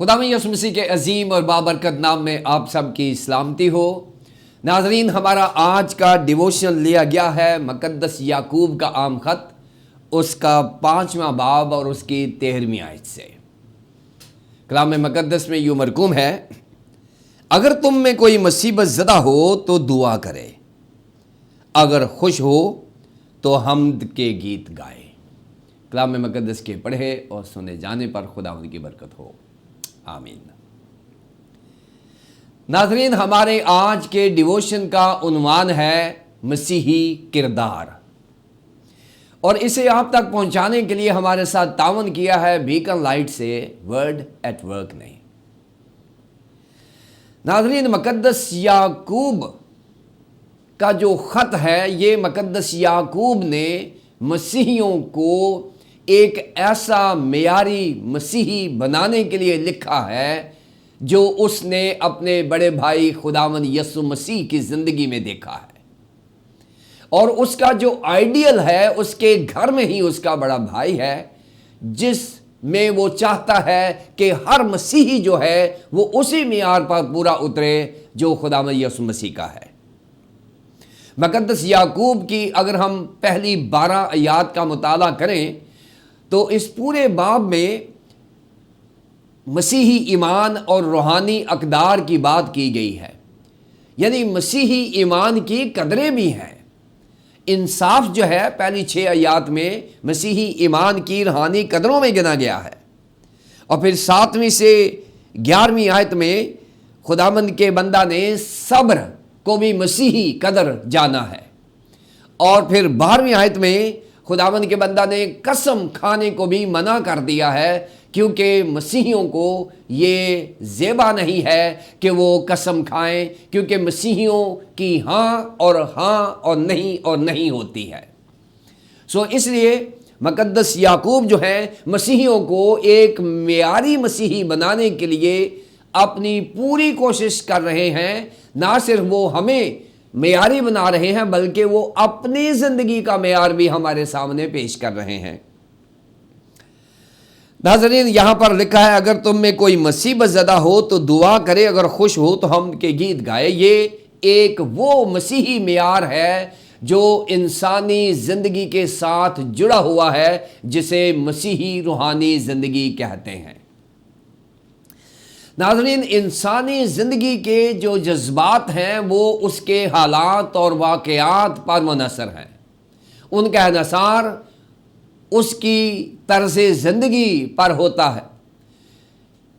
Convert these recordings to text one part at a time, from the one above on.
خداوند یسوع مسیح کے عظیم اور بابرکت نام میں آپ سب کی سلامتی ہو۔ ناظرین، ہمارا آج کا ڈیووشن لیا گیا ہے مقدس یعقوب کا عام خط، اس کا 5واں باب اور اس کی 13ویں آیت سے۔ کلام مقدس میں یوں مرقوم ہے، اگر تم میں کوئی مصیبت زدہ ہو تو دعا کرے، اگر خوش ہو تو حمد کے گیت گائے۔ کلام مقدس کے پڑھے اور سنے جانے پر خداوند کی برکت ہو، آمین۔ ناظرین، ہمارے آج کے ڈیووشن کا عنوان ہے مسیحی کردار، اور اسے آپ تک پہنچانے کے لیے ہمارے ساتھ تعاون کیا ہے بیکن لائٹ سے ورڈ ایٹ ورک نے۔ ناظرین، مقدس یعقوب کا جو خط ہے، یہ مقدس یعقوب نے مسیحیوں کو ایک ایسا معیاری مسیحی بنانے کے لیے لکھا ہے جو اس نے اپنے بڑے بھائی خداوند یسوع مسیح کی زندگی میں دیکھا ہے، اور اس کا جو آئیڈیل ہے اس کے گھر میں ہی اس کا بڑا بھائی ہے، جس میں وہ چاہتا ہے کہ ہر مسیحی جو ہے وہ اسی معیار پر پورا اترے جو خداوند یسوع مسیح کا ہے۔ مقدس یعقوب کی اگر ہم پہلی 12 آیات کا مطالعہ کریں تو اس پورے باب میں مسیحی ایمان اور روحانی اقدار کی بات کی گئی ہے، یعنی مسیحی ایمان کی قدریں بھی ہیں۔ انصاف جو ہے پہلی 6 آیات میں مسیحی ایمان کی روحانی قدروں میں گنا گیا ہے، اور پھر 7ویں سے 11ویں آیت میں خداوند کے بندہ نے صبر کو بھی مسیحی قدر جانا ہے، اور پھر 12ویں آیت میں خداوند کے بندہ نے قسم کھانے کو بھی منع کر دیا ہے، کیونکہ مسیحیوں کو یہ زیبا نہیں ہے کہ وہ قسم کھائیں، کیونکہ مسیحیوں کی ہاں اور نہیں ہوتی ہے۔ اس لیے مقدس یعقوب جو ہے مسیحیوں کو ایک معیاری مسیحی بنانے کے لیے اپنی پوری کوشش کر رہے ہیں۔ نہ صرف وہ ہمیں معیاری بنا رہے ہیں بلکہ وہ اپنی زندگی کا معیار بھی ہمارے سامنے پیش کر رہے ہیں۔ ناظرین، یہاں پر لکھا ہے، اگر تم میں کوئی مصیبت زدہ ہو تو دعا کرے، اگر خوش ہو تو حمد کے گیت گائے۔ یہ ایک وہ مسیحی معیار ہے جو انسانی زندگی کے ساتھ جڑا ہوا ہے، جسے مسیحی روحانی زندگی کہتے ہیں۔ ناظرین، انسانی زندگی کے جو جذبات ہیں وہ اس کے حالات اور واقعات پر منحصر ہیں۔ ان کا انحصار اس کی طرز زندگی پر ہوتا ہے۔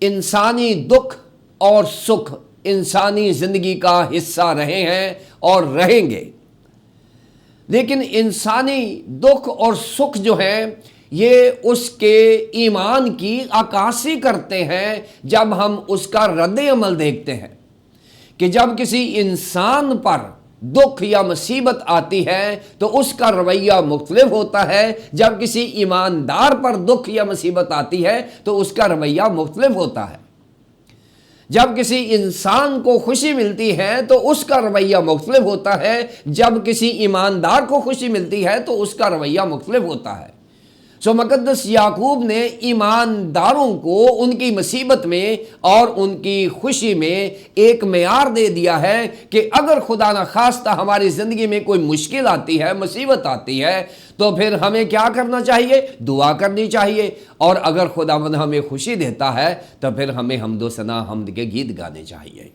انسانی دکھ اور سکھ انسانی زندگی کا حصہ رہے ہیں اور رہیں گے، لیکن انسانی دکھ اور سکھ جو ہیں یہ اس کے ایمان کی عکاسی کرتے ہیں جب ہم اس کا رد عمل دیکھتے ہیں، کہ جب کسی انسان پر دکھ یا مصیبت آتی ہے تو اس کا رویہ مختلف ہوتا ہے، جب کسی ایماندار پر دکھ یا مصیبت آتی ہے تو اس کا رویہ مختلف ہوتا ہے، جب کسی انسان کو خوشی ملتی ہے تو اس کا رویہ مختلف ہوتا ہے، جب کسی ایماندار کو خوشی ملتی ہے تو اس کا رویہ مختلف ہوتا ہے۔ مقدس یعقوب نے ایمانداروں کو ان کی مصیبت میں اور ان کی خوشی میں ایک معیار دے دیا ہے کہ اگر خدا نخواستہ ہماری زندگی میں کوئی مشکل آتی ہے، مصیبت آتی ہے، تو پھر ہمیں کیا کرنا چاہیے؟ دعا کرنی چاہیے، اور اگر خداوند ہمیں خوشی دیتا ہے تو پھر ہمیں حمد و ثنا، حمد کے گیت گانے چاہیے۔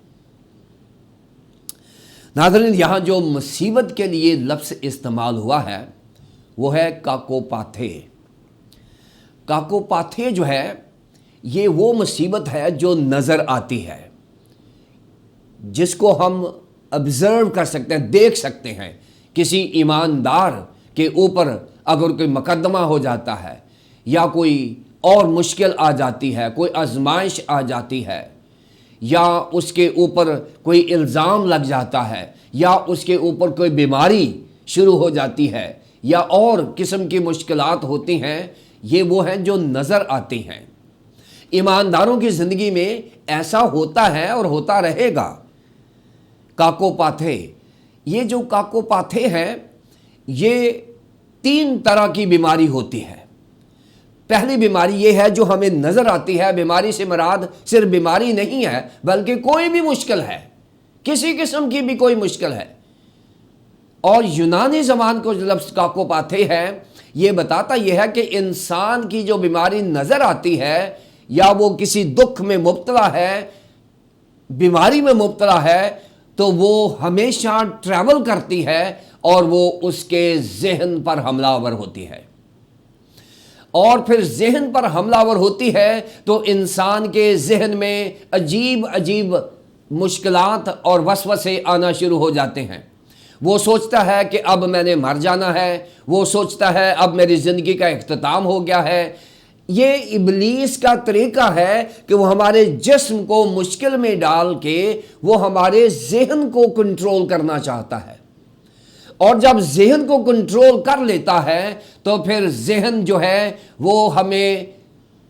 ناظرین، یہاں جو مصیبت کے لیے لفظ استعمال ہوا ہے وہ ہے کاکوپاتھے۔ کاکوپاتھے جو ہے یہ وہ مصیبت ہے جو نظر آتی ہے، جس کو ہم آبزرو کر سکتے ہیں، دیکھ سکتے ہیں۔ کسی ایماندار کے اوپر اگر کوئی مقدمہ ہو جاتا ہے، یا کوئی اور مشکل آ جاتی ہے، کوئی آزمائش آ جاتی ہے، یا اس کے اوپر کوئی الزام لگ جاتا ہے، یا اس کے اوپر کوئی بیماری شروع ہو جاتی ہے، یا اور قسم کی مشکلات ہوتی ہیں، یہ وہ ہیں جو نظر آتی ہیں۔ ایمانداروں کی زندگی میں ایسا ہوتا ہے اور ہوتا رہے گا۔ کاکوپاتھے، یہ جو کاکوپاتھے ہیں یہ 3 طرح کی بیماری ہوتی ہے۔ پہلی بیماری یہ ہے جو ہمیں نظر آتی ہے. بیماری سے مراد صرف بیماری نہیں ہے بلکہ کوئی بھی مشکل ہے, کسی قسم کی بھی کوئی مشکل ہے. اور یونانی زبان کو جو لفظ کاکوپاتھے ہے یہ بتاتا یہ ہے کہ انسان کی جو بیماری نظر آتی ہے یا وہ کسی دکھ میں مبتلا ہے, بیماری میں مبتلا ہے, تو وہ ہمیشہ ٹریول کرتی ہے اور وہ اس کے ذہن پر حملہ آور ہوتی ہے. اور پھر ذہن پر حملہ آور ہوتی ہے تو انسان کے ذہن میں عجیب عجیب مشکلات اور وسوسے آنا شروع ہو جاتے ہیں. وہ سوچتا ہے کہ اب میں نے مر جانا ہے, وہ سوچتا ہے اب میری زندگی کا اختتام ہو گیا ہے. یہ ابلیس کا طریقہ ہے کہ وہ ہمارے جسم کو مشکل میں ڈال کے وہ ہمارے ذہن کو کنٹرول کرنا چاہتا ہے. اور جب ذہن کو کنٹرول کر لیتا ہے تو پھر ذہن جو ہے وہ ہمیں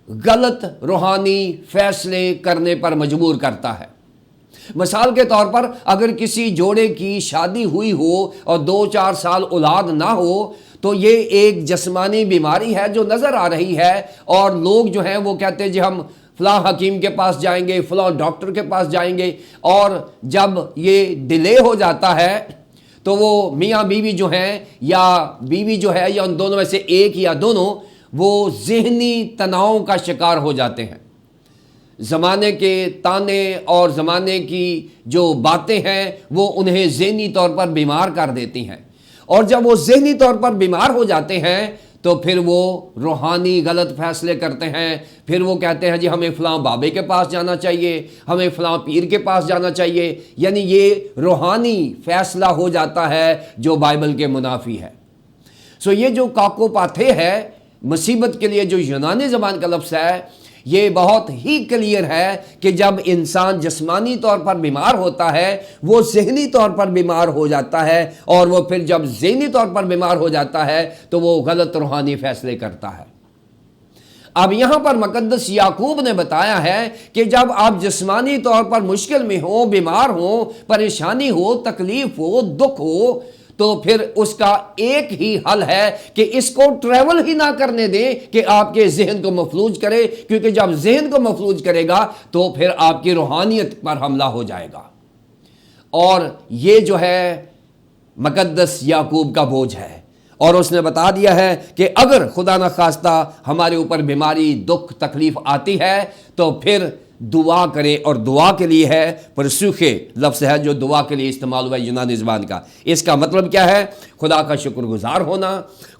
غلط روحانی فیصلے کرنے پر مجبور کرتا ہے. مثال کے طور پر اگر کسی جوڑے کی شادی ہوئی ہو اور 2-4 سال اولاد نہ ہو تو یہ ایک جسمانی بیماری ہے جو نظر آ رہی ہے, اور لوگ جو ہیں وہ کہتے ہیں جی ہم فلاں حکیم کے پاس جائیں گے, فلاں ڈاکٹر کے پاس جائیں گے. اور جب یہ ڈیلے ہو جاتا ہے تو وہ میاں بیوی جو ہیں یا بیوی جو ہے یا ان دونوں میں سے ایک یا دونوں وہ ذہنی تناؤ کا شکار ہو جاتے ہیں. زمانے کے تانے اور زمانے کی جو باتیں ہیں وہ انہیں ذہنی طور پر بیمار کر دیتی ہیں, اور جب وہ ذہنی طور پر بیمار ہو جاتے ہیں تو پھر وہ روحانی غلط فیصلے کرتے ہیں. پھر وہ کہتے ہیں جی ہمیں فلاں بابے کے پاس جانا چاہیے, ہمیں فلاں پیر کے پاس جانا چاہیے. یعنی یہ روحانی فیصلہ ہو جاتا ہے جو بائبل کے منافی ہے. یہ جو کاکوپاتھے ہے مصیبت کے لیے جو یونانی زبان کا لفظ ہے یہ بہت ہی کلیئر ہے کہ جب انسان جسمانی طور پر بیمار ہوتا ہے وہ ذہنی طور پر بیمار ہو جاتا ہے, اور وہ پھر جب ذہنی طور پر بیمار ہو جاتا ہے تو وہ غلط روحانی فیصلے کرتا ہے. اب یہاں پر مقدس یعقوب نے بتایا ہے کہ جب آپ جسمانی طور پر مشکل میں ہو, بیمار ہو, پریشانی ہو, تکلیف ہو, دکھ ہو, تو پھر اس کا ایک ہی حل ہے کہ اس کو ٹریول ہی نہ کرنے دیں کہ آپ کے ذہن کو مفلوج کرے, کیونکہ جب ذہن کو مفلوج کرے گا تو پھر آپ کی روحانیت پر حملہ ہو جائے گا. اور یہ جو ہے مقدس یعقوب کا بوجھ ہے, اور اس نے بتا دیا ہے کہ اگر خدا نخواستہ ہمارے اوپر بیماری, دکھ, تکلیف آتی ہے تو پھر دعا کریں. اور دعا کے لیے ہے پرسوخے لفظ ہے جو دعا کے لیے استعمال ہوا ہے یونانی زبان کا. اس کا مطلب کیا ہے؟ خدا کا شکر گزار ہونا,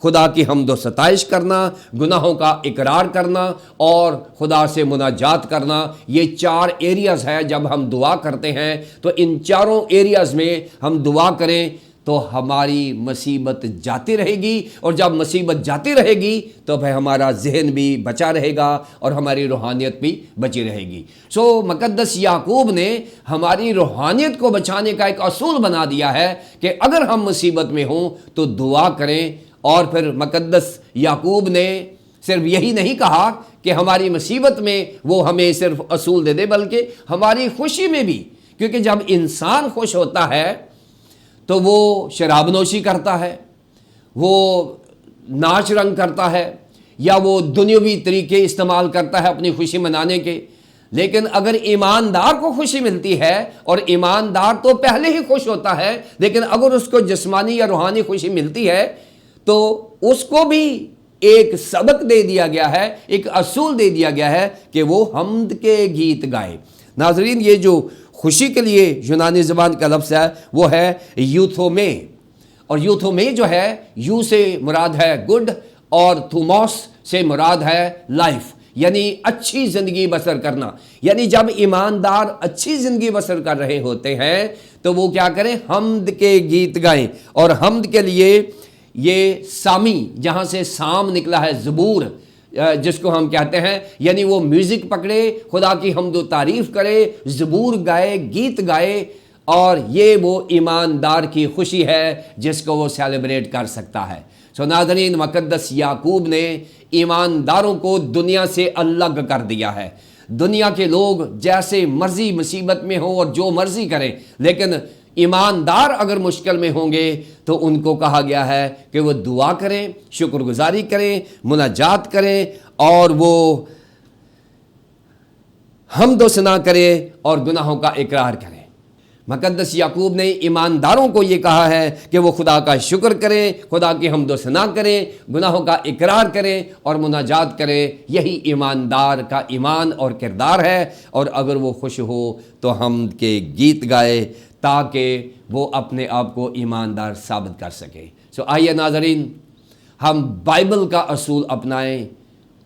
خدا کی حمد و ستائش کرنا, گناہوں کا اقرار کرنا اور خدا سے مناجات کرنا. یہ 4 ایریاز ہیں. جب ہم دعا کرتے ہیں تو ان چاروں ایریاز میں ہم دعا کریں تو ہماری مصیبت جاتی رہے گی, اور جب مصیبت جاتی رہے گی تو پھر ہمارا ذہن بھی بچا رہے گا اور ہماری روحانیت بھی بچی رہے گی. مقدس یعقوب نے ہماری روحانیت کو بچانے کا ایک اصول بنا دیا ہے کہ اگر ہم مصیبت میں ہوں تو دعا کریں. اور پھر مقدس یعقوب نے صرف یہی نہیں کہا کہ ہماری مصیبت میں وہ ہمیں صرف اصول دے دے, بلکہ ہماری خوشی میں بھی, کیونکہ جب انسان خوش ہوتا ہے تو وہ شراب نوشی کرتا ہے, وہ ناچ رنگ کرتا ہے, یا وہ دنیاوی طریقے استعمال کرتا ہے اپنی خوشی منانے کے. لیکن اگر ایماندار کو خوشی ملتی ہے, اور ایماندار تو پہلے ہی خوش ہوتا ہے, لیکن اگر اس کو جسمانی یا روحانی خوشی ملتی ہے تو اس کو بھی ایک سبق دے دیا گیا ہے, ایک اصول دے دیا گیا ہے کہ وہ حمد کے گیت گائے. ناظرین, یہ جو خوشی کے لیے یونانی زبان کا لفظ ہے وہ ہے یوتھومے, اور یوتھومے جو ہے یو سے مراد ہے گڈ اور تھوموس سے مراد ہے لائف, یعنی اچھی زندگی بسر کرنا. یعنی جب ایماندار اچھی زندگی بسر کر رہے ہوتے ہیں تو وہ کیا کریں؟ حمد کے گیت گائیں. اور حمد کے لیے یہ سامی, جہاں سے سام نکلا ہے, زبور جس کو ہم کہتے ہیں, یعنی وہ میوزک پکڑے, خدا کی حمد و تعریف کرے, زبور گائے, گیت گائے. اور یہ وہ ایماندار کی خوشی ہے جس کو وہ سیلیبریٹ کر سکتا ہے. ناظرین, مقدس یعقوب نے ایمانداروں کو دنیا سے الگ کر دیا ہے. دنیا کے لوگ جیسے مرضی مصیبت میں ہوں اور جو مرضی کریں, لیکن ایماندار اگر مشکل میں ہوں گے تو ان کو کہا گیا ہے کہ وہ دعا کریں، شکر گزاری کریں، مناجات کریں، اور وہ حمد و ثنا کریں اور گناہوں کا اقرار کریں۔ مقدس یعقوب نے ایمانداروں کو یہ کہا ہے کہ وہ خدا کا شکر کریں، خدا کی حمد و ثنا کریں، گناہوں کا اقرار کریں اور مناجات کریں۔ یہی ایماندار کا ایمان اور کردار ہے، اور اگر وہ خوش ہو تو حمد کے گیت گائے تاکہ وہ اپنے آپ کو ایماندار ثابت کر سکے۔ آئیے ناظرین، ہم بائبل کا اصول اپنائیں،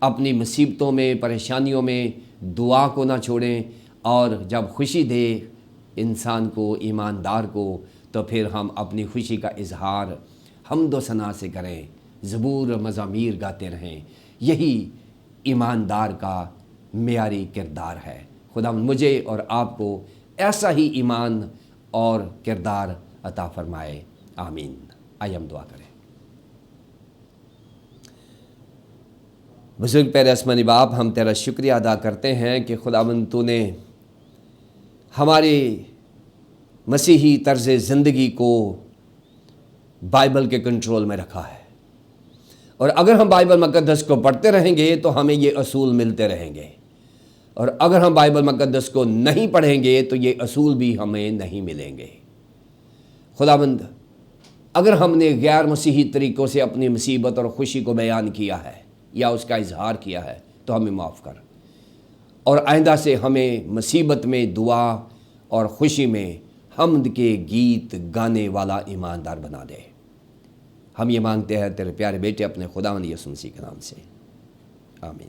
اپنی مصیبتوں میں، پریشانیوں میں دعا کو نہ چھوڑیں، اور جب خوشی دے انسان کو، ایماندار کو، تو پھر ہم اپنی خوشی کا اظہار حمد و ثنا سے کریں، زبور و مزامیر گاتے رہیں۔ یہی ایماندار کا معیاری کردار ہے۔ خدا مجھے اور آپ کو ایسا ہی ایمان اور کردار عطا فرمائے، آمین۔ آئیے ہم دعا کریں۔ بزرگ پیارے آسمانی باپ، ہم تیرا شکریہ ادا کرتے ہیں کہ خداوند تو نے ہماری مسیحی طرز زندگی کو بائبل کے کنٹرول میں رکھا ہے، اور اگر ہم بائبل مقدس کو پڑھتے رہیں گے تو ہمیں یہ اصول ملتے رہیں گے، اور اگر ہم بائبل مقدس کو نہیں پڑھیں گے تو یہ اصول بھی ہمیں نہیں ملیں گے۔ خداوند، اگر ہم نے غیر مسیحی طریقوں سے اپنی مصیبت اور خوشی کو بیان کیا ہے یا اس کا اظہار کیا ہے تو ہمیں معاف کر، اور آئندہ سے ہمیں مصیبت میں دعا اور خوشی میں حمد کے گیت گانے والا ایماندار بنا دے۔ ہم یہ مانگتے ہیں تیرے پیارے بیٹے اپنے خداوند یسوع مسیح کے نام سے، آمین۔